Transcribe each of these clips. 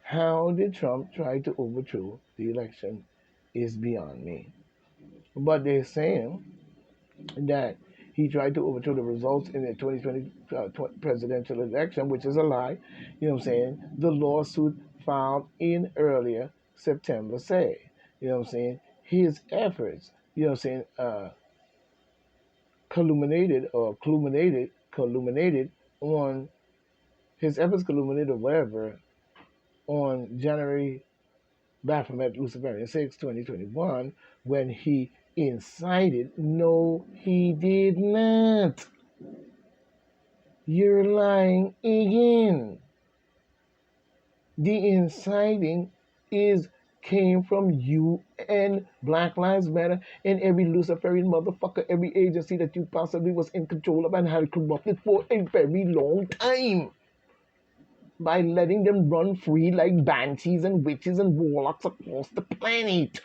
How did Trump try to overthrow the election is beyond me. But they're saying that he tried to overthrow the results in the 2020 presidential election, which is a lie. You know what I'm saying? The lawsuit filed in earlier September say, you know what I'm saying, his efforts, you know what I'm saying, culminated on his efforts culminated or whatever on January Baphomet Luciferian 6, 2021, when he incited. No, he did not. You're lying again. The inciting is came from you and Black Lives Matter and every Luciferian motherfucker, every agency that you possibly was in control of and had corrupted for a very long time by letting them run free like banshees and witches and warlocks across the planet.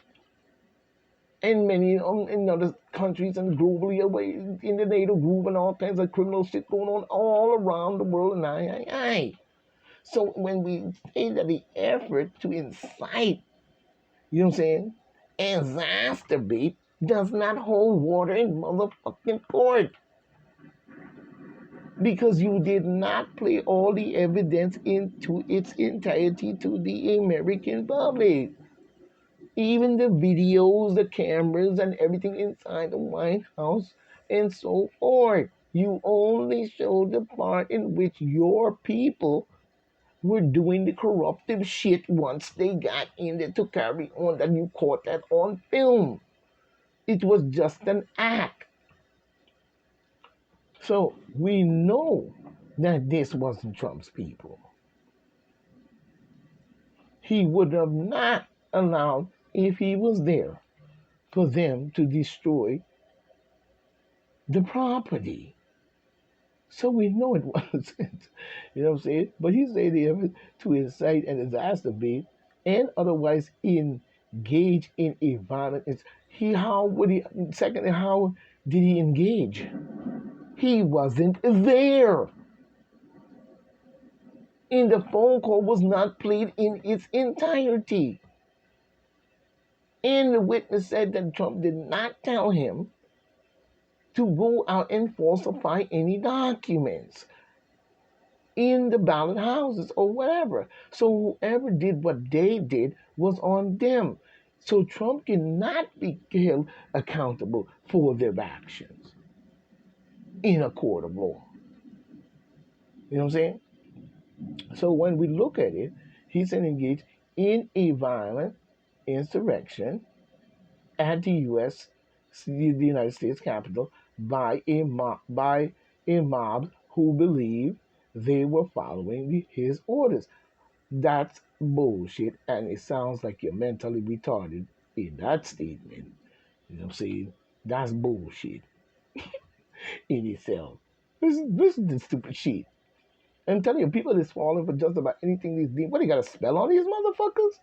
And many in other countries and globally away in the NATO group and all kinds of criminal shit going on all around the world. And I. So when we say that the effort to incite, you know what I'm saying, exacerbate does not hold water in motherfucking court. Because you did not play all the evidence into its entirety to the American public. Even the videos, the cameras, and everything inside the White House and so forth. You only showed the part in which your people were doing the corruptive shit once they got in there to carry on, that you caught that on film. It was just an act. So we know that this wasn't Trump's people. He would have not allowed, if he was there, for them to destroy the property. So we know it wasn't. You know what I'm saying? But he said the effort to incite and exacerbate and otherwise engage in a violent. Secondly, how did he engage? He wasn't there. And the phone call was not played in its entirety. And the witness said that Trump did not tell him to go out and falsify any documents in the ballot houses or whatever. So whoever did what they did was on them. So Trump cannot be held accountable for their actions in a court of law. You know what I'm saying? So when we look at it, he's engaged in a violent insurrection at the United States Capitol by a mob who believe they were following his orders. That's bullshit, and it sounds like you're mentally retarded in that statement. You know what I'm saying? That's bullshit in itself. This is the stupid shit. I'm telling you, people is falling for just about anything these deep. What, they got a spell on these motherfuckers?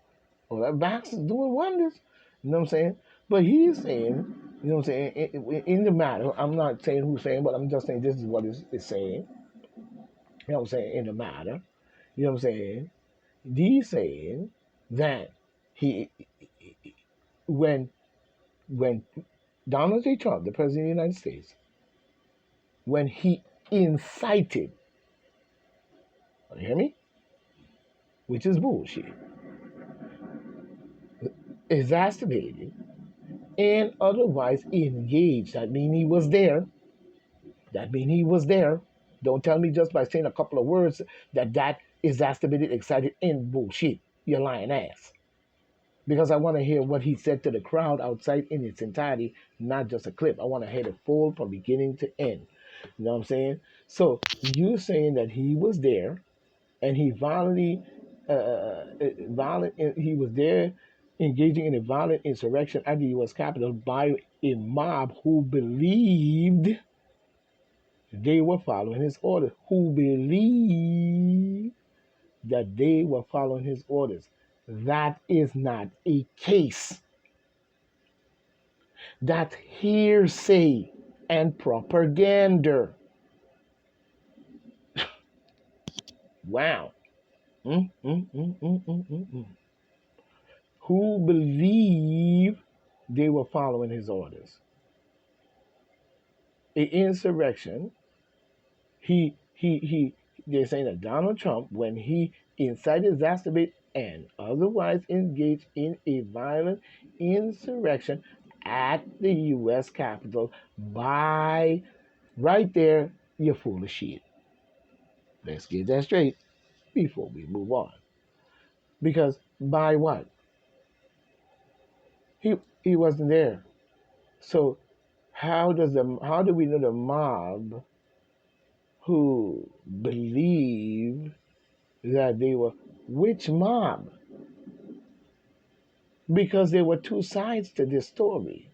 Oh, that vax is doing wonders. You know what I'm saying? But he's saying, you know what I'm saying, in the matter, I'm not saying who's saying, but I'm just saying this is what it's saying. You know what I'm saying? In the matter. You know what I'm saying? He's saying that he, when Donald J. Trump, the President of the United States, when he incited, you hear me? Which is bullshit, exacerbated, and otherwise engaged. That means he was there. That means he was there. Don't tell me just by saying a couple of words that exacerbated, excited, and bullshit. You're lying ass. Because I want to hear what he said to the crowd outside in its entirety, not just a clip. I want to hear it full from beginning to end. You know what I'm saying? So you saying that he was there and he he was there engaging in a violent insurrection at the U.S. Capitol by a mob who believed they were following his orders, who believed that they were following his orders. That is not a case. That's hearsay and propaganda. Wow. Mm, mm, mm, mm, mm, mm, mm. Who believed they were following his orders. The insurrection, he, they're saying that Donald Trump, when he incited, exacerbate, and otherwise engaged in a violent insurrection at the U.S. Capitol by, right there, you're full of shit. Let's get that straight before we move on. Because by what? He wasn't there. So how do we know the mob who believe that they were, which mob? Because there were two sides to this story.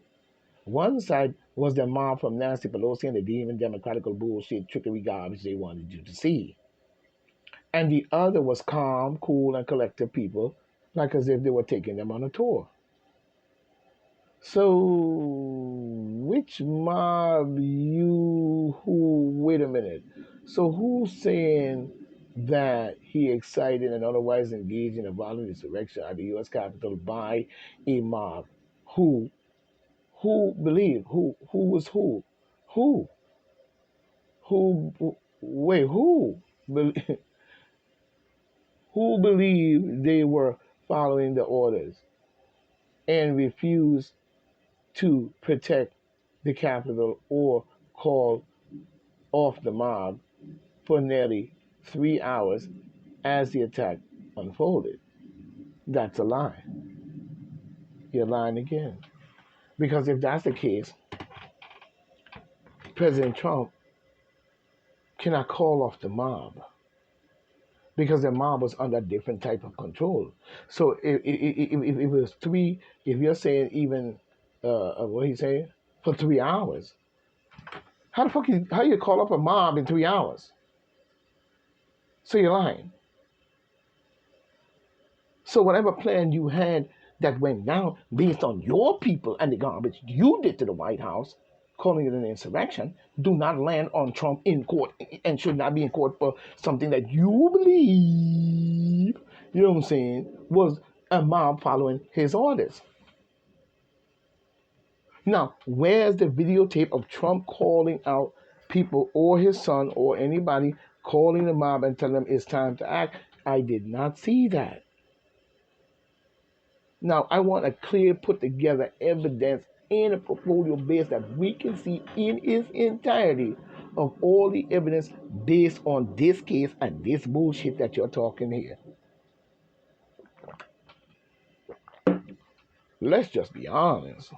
One side was the mob from Nancy Pelosi and the demon democratical bullshit trickery garbage they wanted you to see. And the other was calm, cool, and collected people, like as if they were taking them on a tour. So, which mob you who? Wait a minute. So, who's saying that he excited and otherwise engaged in a violent insurrection at the U.S. Capitol by a mob? Who? Who believed? Who was who? Who? Who? Wait, who? Who believed they were following the orders and refused to protect the Capitol or call off the mob for nearly 3 hours as the attack unfolded? That's a lie. You're lying again. Because if that's the case, President Trump cannot call off the mob because the mob was under a different type of control. So if it was three, if you're saying even, what he saying, for 3 hours, how the fuck how you call up a mob in 3 hours? So you're lying. So whatever plan you had that went down based on your people and the garbage you did to the White House, calling it an insurrection, do not land on Trump in court and should not be in court for something that you believe, you know what I'm saying, was a mob following his orders. Now, where's the videotape of Trump calling out people or his son or anybody calling the mob and telling them it's time to act? I did not see that. Now, I want a clear, put together evidence in a portfolio base that we can see in its entirety of all the evidence based on this case and this bullshit that you're talking here. Let's just be honest.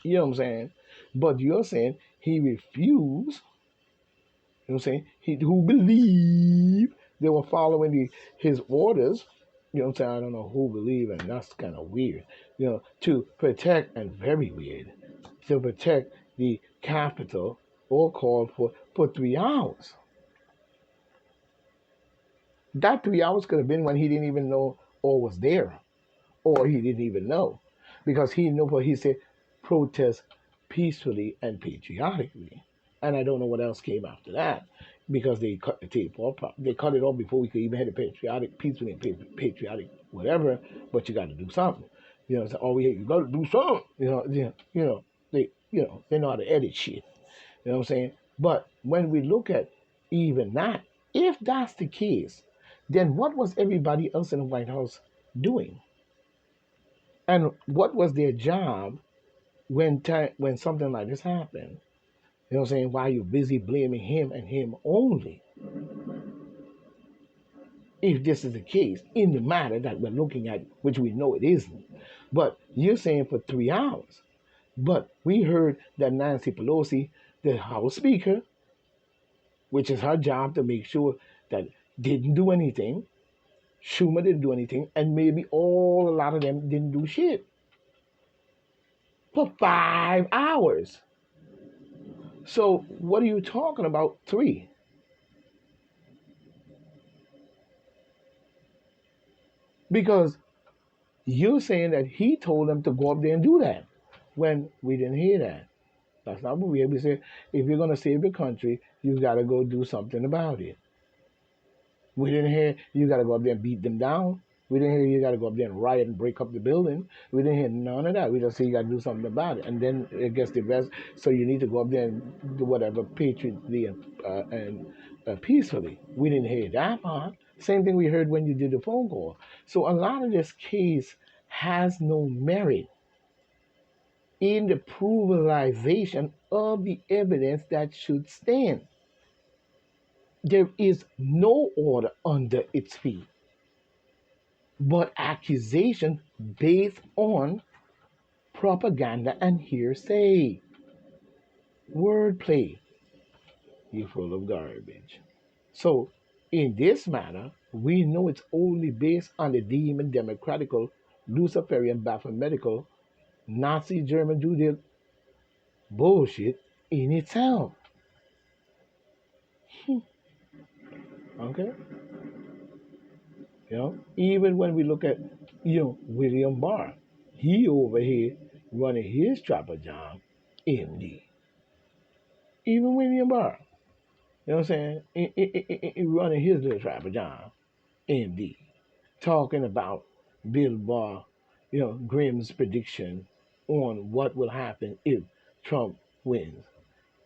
You know what I'm saying? But you're saying he refused, you know what I'm saying? Who believed they were following his orders, you know what I'm saying? I don't know who believe, and that's kind of weird, to protect, and very weird, to protect the Capitol or called for 3 hours. That 3 hours could have been when he didn't even know or was there, or he didn't even know, because he knew what he said, protest peacefully and patriotically. And I don't know what else came after that, because they cut the tape off. They cut it off before we could even have the patriotic, peacefully and patriotic, whatever. But you got to do something. So, oh yeah, you got to do something. They know how to edit shit. You know what I'm saying? But when we look at even that, if that's the case, then what was everybody else in the White House doing? And what was their job when something like this happened? You know what I'm saying? Why you busy blaming him and him only? If this is the case, in the matter that we're looking at, which we know it isn't. But you're saying for 3 hours. But we heard that Nancy Pelosi, the House Speaker, which is her job to make sure that didn't do anything, Schumer didn't do anything, and maybe a lot of them didn't do shit for 5 hours. So what are you talking about 3? Because you're saying that he told them to go up there and do that when we didn't hear that. That's not what we hear. We say, if you're going to save the country, you've got to go do something about it. We didn't hear you got to go up there and beat them down. We didn't hear you got to go up there and riot and break up the building. We didn't hear none of that. We just say you got to do something about it. And then it gets the rest. So you need to go up there and do whatever patriotly and peacefully. We didn't hear that part. Same thing we heard when you did the phone call. So a lot of this case has no merit in the provabilization of the evidence that should stand. There is no order under its feet, but accusation based on propaganda and hearsay. Wordplay. You're full of garbage. So, in this matter, we know it's only based on the demon democratical, Luciferian, Baphometical, Nazi German Judeo bullshit in itself. Okay? Even when we look at, William Barr, he over here running his Trapper John MD. Even William Barr, you know what I'm saying? Running his little Trapper John MD. Talking about Bill Barr, Grimm's prediction on what will happen if Trump wins.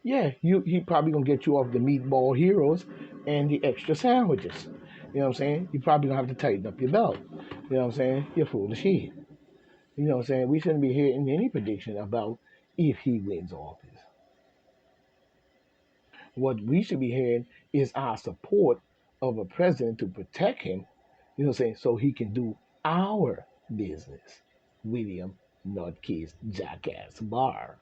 Yeah, he probably gonna get you off the meatball heroes and the extra sandwiches. You know what I'm saying? You probably gonna have to tighten up your belt. You know what I'm saying? You're full of shit. You know what I'm saying? We shouldn't be hearing any prediction about if he wins office. What we should be hearing is our support of a president to protect him, you know what I'm saying, so he can do our business. William Nutcase Jackass Barr.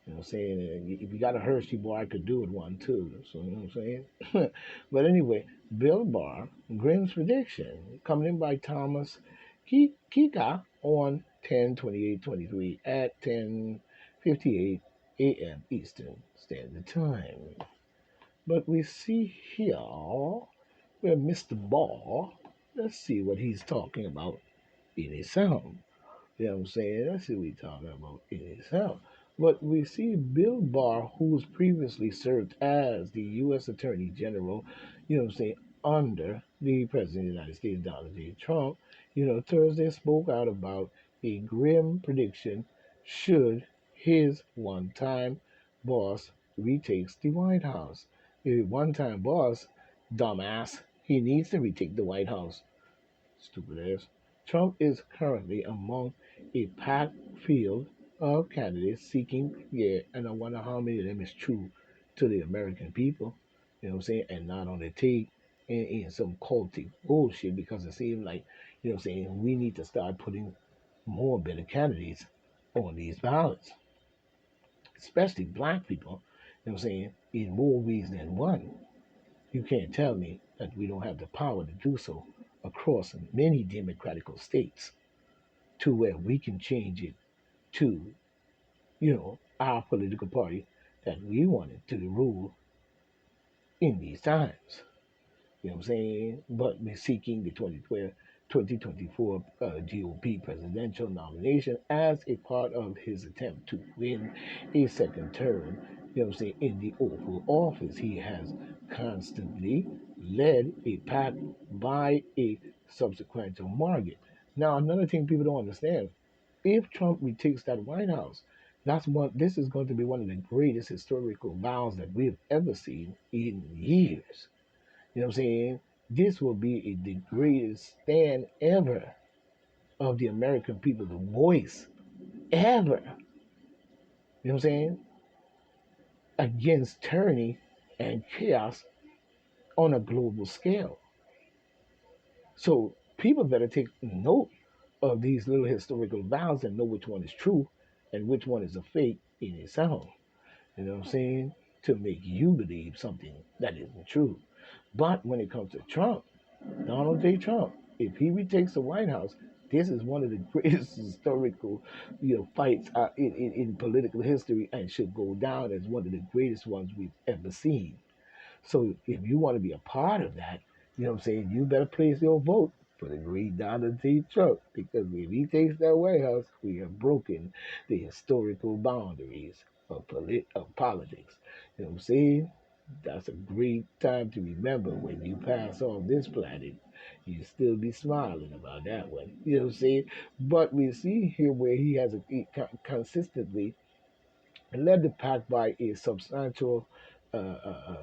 You know what I'm saying? If you got a Hershey bar, I could do it one too. So, you know what I'm saying? But anyway, Bill Barr, Grimm's prediction, coming in by Thomas Kika on 10/28/23 at 10:58 a.m. Eastern Standard Time. But we see here where Mr. Barr, let's see what he's talking about in his sound. You know what I'm saying? Let's see what he's talking about in his sound. But we see Bill Barr, who's previously served as the U.S. Attorney General, you know what I'm saying, under the President of the United States, Donald J. Trump, Thursday spoke out about a grim prediction should his one time boss retakes the White House. The one time boss, dumbass, he needs to retake the White House. Stupid ass. Trump is currently among a packed field of candidates seeking, yeah, and I wonder how many of them is true to the American people, you know what I'm saying, and not on the tape in some culty bullshit because it seems like, you know what I'm saying, we need to start putting more better candidates on these ballots, especially black people, you know what I'm saying, in more ways than one. You can't tell me that we don't have the power to do so across many democratical states to where we can change it to, our political party that we wanted to rule in these times. You know what I'm saying? But we're seeking the 2024 GOP presidential nomination as a part of his attempt to win a second term, you know what I'm saying, in the Oval Office. He has constantly led a path by a subsequent market. Now, another thing people don't understand, if Trump retakes that White House, this is going to be one of the greatest historical vows that we've ever seen in years. You know what I'm saying? This will be the greatest stand ever of the American people, the voice ever. You know what I'm saying? Against tyranny and chaos on a global scale. So people better take note of these little historical vows and know which one is true and which one is a fake in itself. You know what I'm saying? To make you believe something that isn't true. But when it comes to Trump, Donald J. Trump, if he retakes the White House, this is one of the greatest historical, fights in political history, and should go down as one of the greatest ones we've ever seen. So if you want to be a part of that, you know what I'm saying, you better place your vote for the great Donald J. Trump, because if he takes that White House, we have broken the historical boundaries of politics. You know what I'm saying? That's a great time to remember when you pass on this planet. You still be smiling about that one. You know what I'm saying? But we see here where he has consistently led the pack by a substantial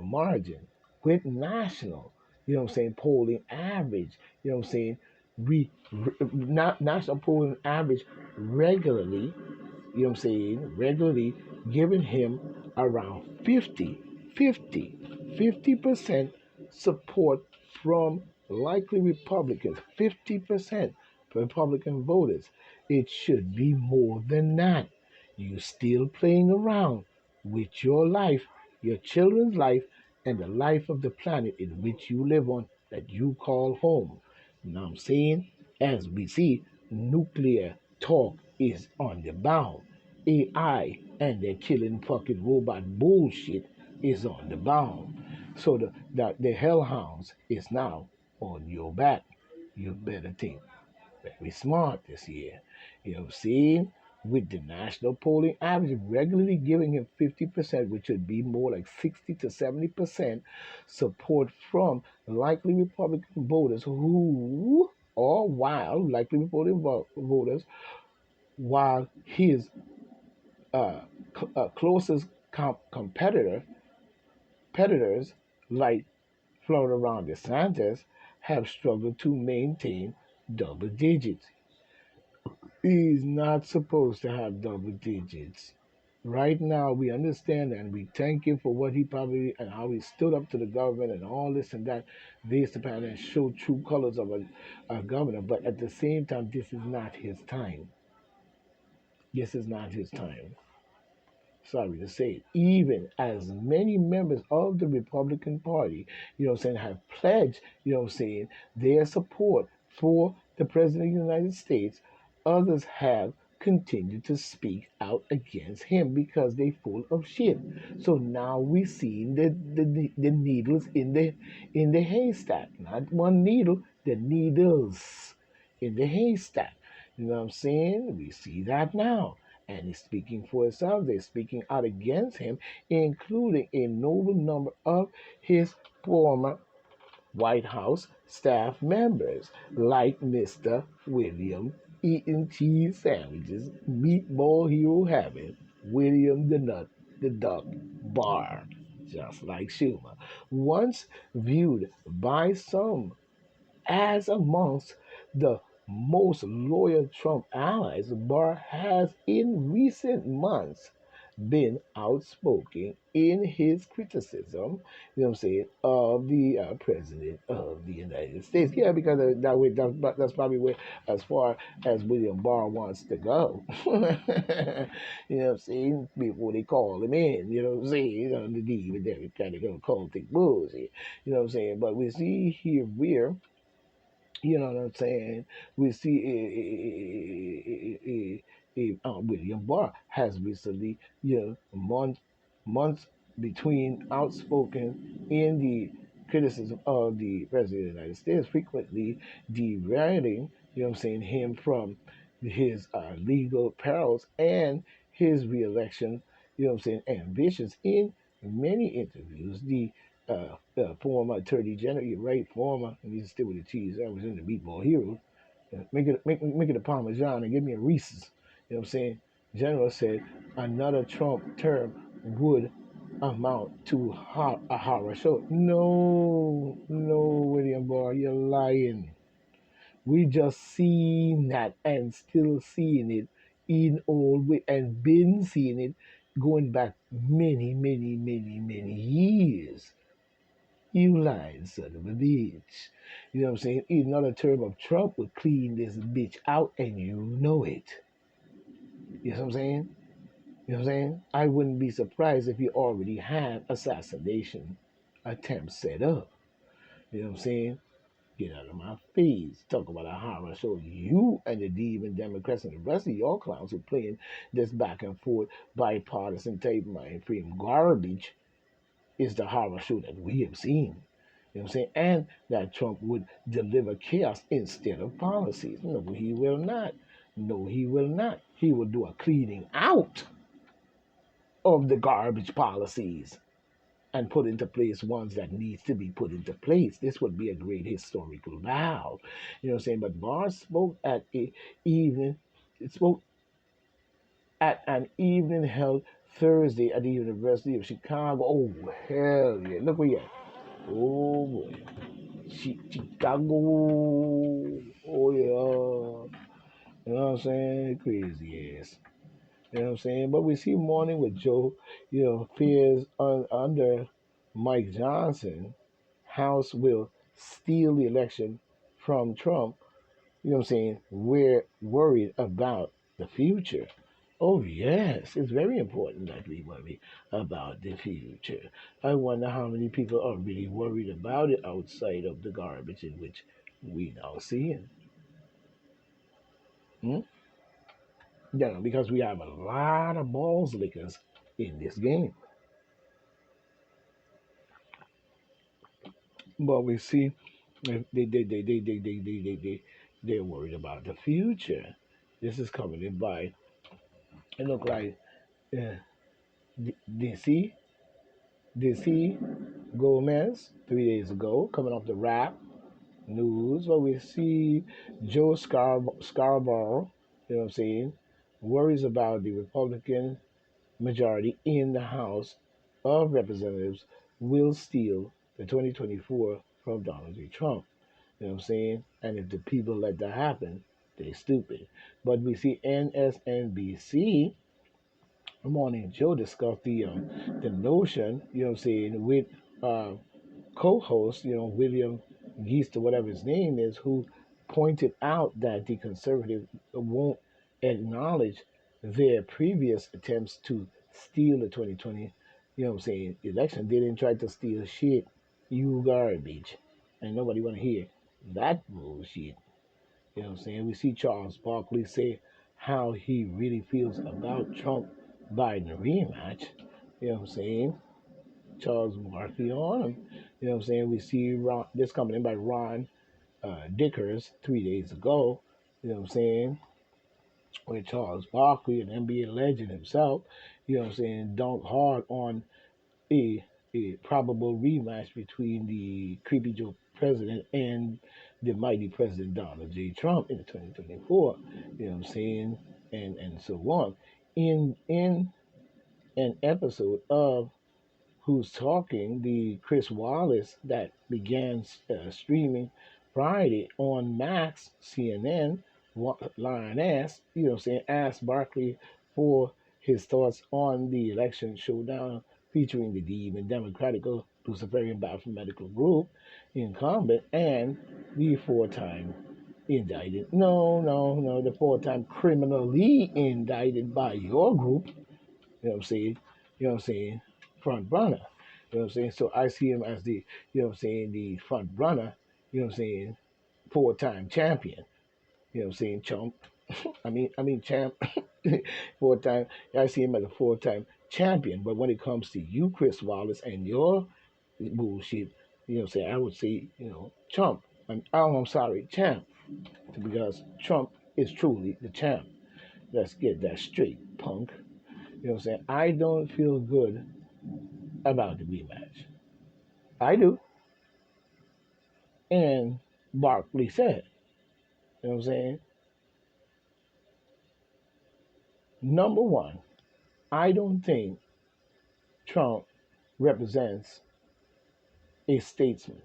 margin with national, you know what I'm saying, polling average, you know what I'm saying, not national polling average regularly, you know what I'm saying, regularly giving him around 50% support from likely Republicans, 50% Republican voters. It should be more than that. You still playing around with your life, your children's life, and the life of the planet in which you live on that you call home. Now I'm saying, as we see, nuclear talk is on the bound. AI and their killing fucking robot bullshit is on the bound. So the hellhounds is now on your back. You better think very smart this year. You know what I'm saying? With the national polling average regularly giving him 50%, which would be more like 60 to 70% support from likely Republican voters who are wild, likely Republican voters, while his uh, closest competitors like Florida Ron DeSantis have struggled to maintain double digits. He's not supposed to have double digits. Right now, we understand and we thank him for what he probably and how he stood up to the government and all this and that, based upon and show true colors of a governor. But at the same time, this is not his time. This is not his time. Sorry to say it. Even as many members of the Republican Party, you know what I'm saying, have pledged, you know what I'm saying, their support for the President of the United States, others have continued to speak out against him because they full of shit. So now we see the needles in the haystack. Not one needle, the needles in the haystack. You know what I'm saying? We see that now and he's speaking for himself. They're speaking out against him, including a noble number of his former White House staff members, like Mr. William eating cheese sandwiches, meatball hero having, William the Duck Barr, just like Schumer, once viewed by some as amongst the most loyal Trump allies, Barr has in recent months been outspoken in his criticism, you know what I'm saying, of the President of the United States. Yeah, because that's probably where, as far as William Barr wants to go. You know what I'm saying? Before they call him in, you know what I'm saying? You know, the deed with that kind of cultic bullshit. You know what I'm saying? But we see here where you know what I'm saying? We see William Barr has recently, you know, months between outspoken in the criticism of the President of the United States, frequently derailing, you know what I'm saying, him from his legal perils and his reelection, you know what I'm saying, ambitions in many interviews. Former Attorney General, you're right, former, and he's still with the cheese. I was in the Meatball Hero. Make it a Parmesan and give me a Reese's. You know what I'm saying? General said another Trump term would amount to a horror show. No, no, William Barr, you're lying. We just seen that and still seeing it in all way and been seeing it going back many years. You lying son of a bitch. You know what I'm saying? Another term of Trump would clean this bitch out and you know it. You know what I'm saying? You know what I'm saying? I wouldn't be surprised if you already had assassination attempts set up. You know what I'm saying? Get out of my face. Talk about a horror show. You and the Demon Democrats and the rest of y'all clowns who playing this back and forth bipartisan type mainframe garbage is the horror show that we have seen. You know what I'm saying? And that Trump would deliver chaos instead of policies. No, he will not. No, he will not. He will do a cleaning out of the garbage policies. and put into place ones that needs to be put into place. This would be a great historical vow. You know what I'm saying? But Barr spoke at a evening, it spoke at an evening held Thursday at the University of Chicago. Oh, hell yeah. Look where you at. Oh, boy. Chicago. Oh, yeah. You know what I'm saying? Crazy ass. You know what I'm saying? But we see morning with Joe, fears under Mike Johnson, House will steal the election from Trump. You know what I'm saying? We're worried about the future. Oh, yes, it's very important that we worry about the future. I wonder how many people are really worried about it outside of the garbage in which we now see it. Hmm? Because we have a lot of balls lickers in this game. But we see they're worried about the future. This is coming in by, it look like uh, DC, DC Gomez 3 days ago, coming off the rap news, where we see Joe Scarborough, you know what I'm saying, worries about the Republican majority in the House of Representatives will steal the 2024 from Donald J. Trump. You know what I'm saying? And if the people let that happen, they stupid. But we see NSNBC Morning Joe discuss the notion, you know what I'm saying, with uh, co-host, William Geist or whatever his name is, who pointed out that the conservative won't acknowledge their previous attempts to steal the 2020, you know what I'm saying, election. They didn't try to steal shit. You garbage. And nobody want to hear that bullshit. You know what I'm saying? We see Charles Barkley say how he really feels about Trump Biden rematch. You know what I'm saying? Charles Barkley on him. You know what I'm saying? We see this coming in by Ron Dickers 3 days ago. You know what I'm saying? With Charles Barkley, an NBA legend himself. You know what I'm saying? Dunk hard on a, a probable rematch between the creepy Joe president and the mighty President Donald J. Trump in 2024. You know what I'm saying? And so on. In an episode of Who's Talking, the Chris Wallace that began streaming Friday on Max, CNN, Lioness, you know what I'm saying, asked Barkley for his thoughts on the election showdown featuring the Demon Democratic Luciferian Biomedical Group incumbent and the four-time indicted, no, the four-time criminally indicted by your group, you know what I'm saying, front runner. You know what I'm saying? So I see him as the, the front runner, you know what I'm saying, four-time champion. You know what I'm saying? Chump. I mean champ. Four-time. I see him as a four-time champion. But when it comes to you, Chris Wallace, and your bullshit, you know what I'm saying, I would say, chump. I'm sorry, champ. Because Trump is truly the champ. Let's get that straight, punk. You know what I'm saying? I don't feel good about the rematch. I do. And Barkley said, you know what I'm saying? Number one, I don't think Trump represents a statesman.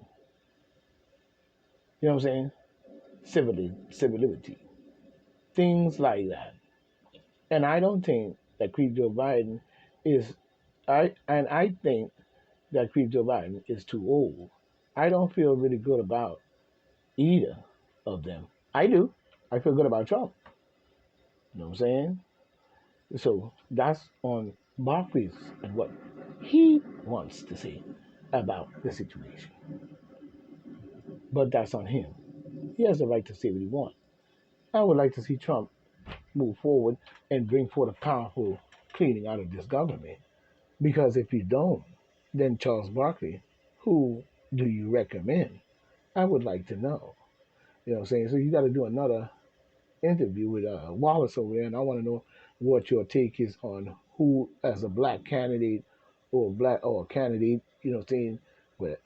You know what I'm saying? Civility, things like that. And I don't think that Creep Joe Biden is, I think that Creep Joe Biden is too old. I don't feel really good about either of them. I do. I feel good about Trump. You know what I'm saying? So that's on Barclays and what he wants to say about the situation. But that's on him. He has the right to say what he wants. I would like to see Trump move forward and bring forth a powerful cleaning out of this government. Because if you don't, then Charles Barkley, who do you recommend? I would like to know. You know what I'm saying? So you got to do another interview with Wallace over there, and I want to know what your take is on who, as a black candidate, or black or a candidate, saying, but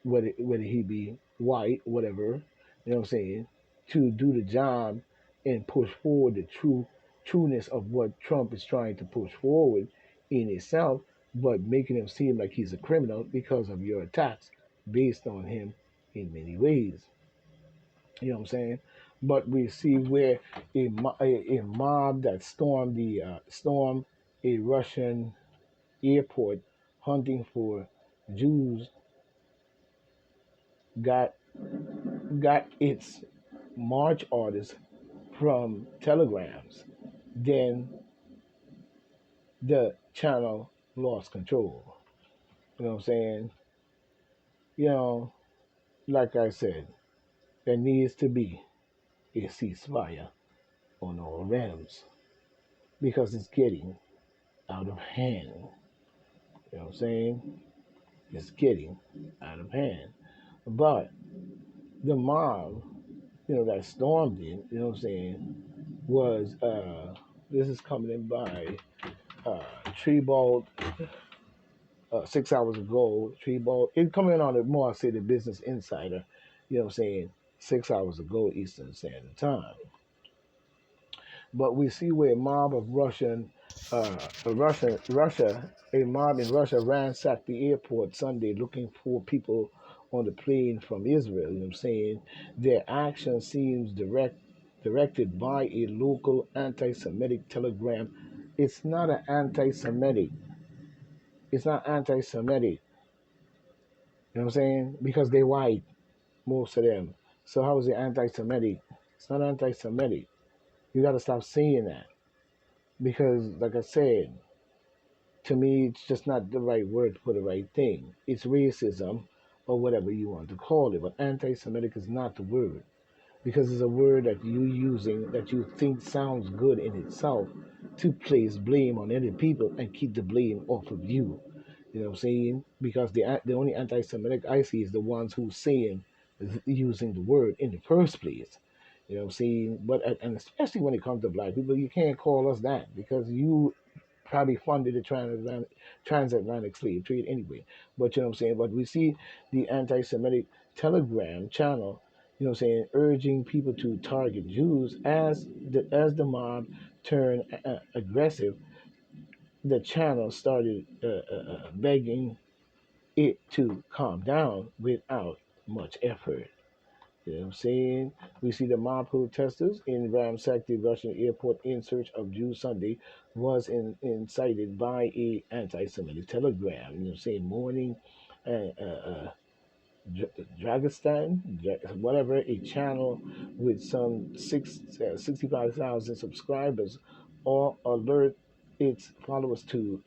whether he be white, whatever, to do the job and push forward the trueness of what Trump is trying to push forward in itself, but making him seem like he's a criminal because of your attacks based on him in many ways. You know what I'm saying? But we see where a mob that stormed a Russian airport hunting for Jews got got its march orders from telegrams. Then the channel lost control. You know what I'm saying? You know, like I said, there needs to be a ceasefire on all realms because it's getting out of hand. You know what I'm saying? It's getting out of hand. But the mob, that stormed in, was this is coming in by Treebold 6 hours ago. Treebold, it coming in on the more I say the Business Insider, 6 hours ago Eastern Standard Time. But we see where a mob of a mob in Russia ransacked the airport Sunday looking for people on the plane from Israel. You know what I'm saying? Their action seems directed by a local anti-Semitic telegram. It's not an anti-Semitic. It's not anti-Semitic. You know what I'm saying? Because they white, most of them. So how is it anti-Semitic? It's not anti-Semitic. You got to stop saying that because, like I said, to me, it's just not the right word for the right thing. It's racism or whatever you want to call it, but anti-Semitic is not the word because it's a word that you're using that you think sounds good in itself to place blame on other people and keep the blame off of you. You know what I'm saying? Because the only anti-Semitic I see is the ones who saying using the word in the first place. You know what I'm saying? But and especially when it comes to black people, you can't call us that because you probably funded the transatlantic slave trade anyway. But you know what I'm saying? But we see the anti-Semitic Telegram channel, urging people to target Jews as the mob turned aggressive. The channel started begging it to calm down without much effort. You know what I'm saying? We see the mob protesters in ransacked the Russian airport in search of Jews Sunday was incited by a anti-Semitic telegram. You know what I'm saying? Morning Dragistan, whatever, a channel with some 65,000 subscribers, all alert its followers to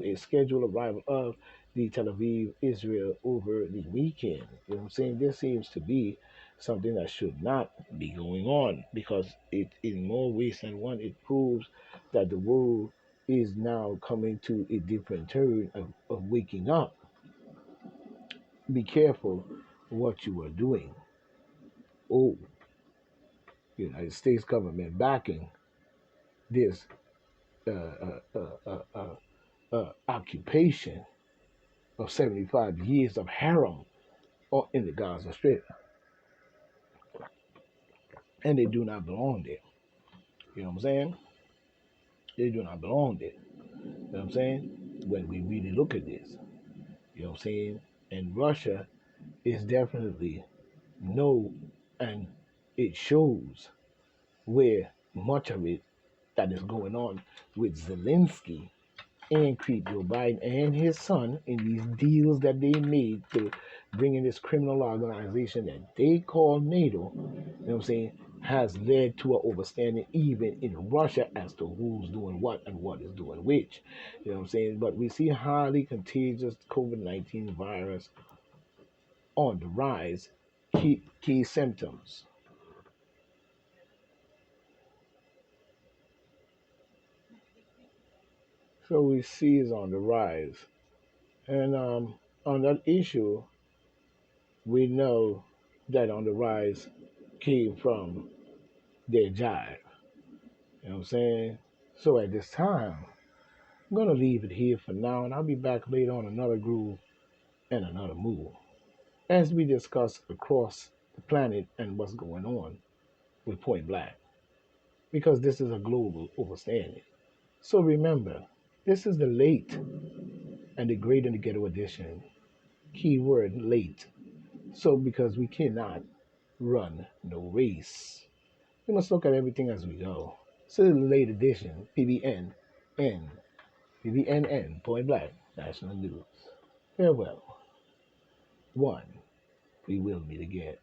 a scheduled arrival of the Tel Aviv, Israel over the weekend. You know what I'm saying? This seems to be something that should not be going on because it, in more ways than one, it proves that the world is now coming to a different turn of waking up. Be careful what you are doing. Oh, United States government backing this uh, uh, uh, uh, occupation of 75 years of harem in the Gaza Strip, and they do not belong there. You know what I'm saying? They do not belong there. You know what I'm saying? When we really look at this, you know what I'm saying? And Russia is definitely no, and it shows where much of it that is going on with Zelensky and creep Joe Biden and his son in these deals that they made to bring in this criminal organization that they call NATO, you know what I'm saying, has led to an overstanding even in Russia as to who's doing what and what is doing which. You know what I'm saying? But we see highly contagious COVID-19 virus on the rise. Key symptoms. So we see is on the rise. And on that issue, we know that on the rise came from their jive. You know what I'm saying? So at this time, I'm going to leave it here for now, and I'll be back later on another groove and another move as we discuss across the planet and what's going on with Point Black, because this is a global understanding. So remember, this is the late and the great and the ghetto edition. Keyword late. So because we cannot run no race, we must look at everything as we go. So the late edition, PBNN, Point Black, National News. Farewell. One, we will meet again.